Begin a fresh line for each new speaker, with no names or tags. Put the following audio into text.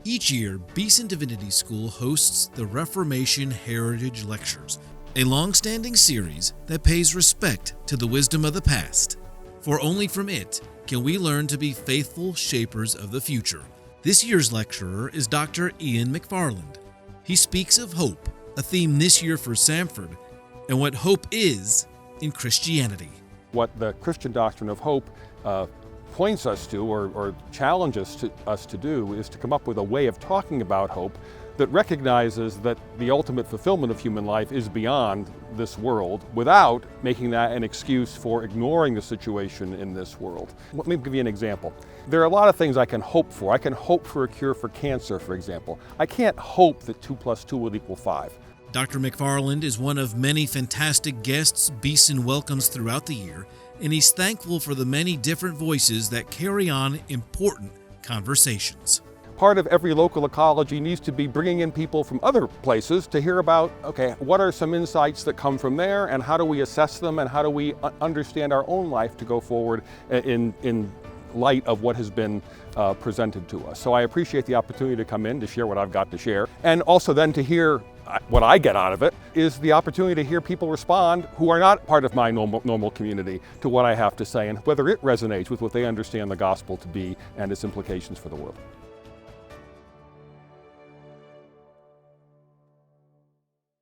Each year, Beeson Divinity School hosts the Reformation Heritage Lectures, a long-standing series that pays respect to the wisdom of the past. For only from it can we learn to be faithful shapers of the future. This year's lecturer is Dr. Ian McFarland. He speaks of hope, a theme this year for Samford, and what hope is in Christianity.
What the Christian doctrine of hope points us to or challenges us to do is to come up with a way of talking about hope that recognizes that the ultimate fulfillment of human life is beyond this world without making that an excuse for ignoring the situation in this world. Let me give you an example. There are a lot of things I can hope for. I can hope for a cure for cancer, for example. I can't hope that 2 + 2 will equal 5.
Dr. McFarland is one of many fantastic guests Beeson welcomes throughout the year, and he's thankful for the many different voices that carry on important conversations.
Part of every local ecology needs to be bringing in people from other places to hear about, okay, what are some insights that come from there, and how do we assess them, and how do we understand our own life to go forward in light of what has been presented to us. So I appreciate the opportunity to come in to share what I've got to share, and also then to hear what I get out of it is the opportunity to hear people respond who are not part of my normal community to what I have to say, and whether it resonates with what they understand the gospel to be and its implications for the world.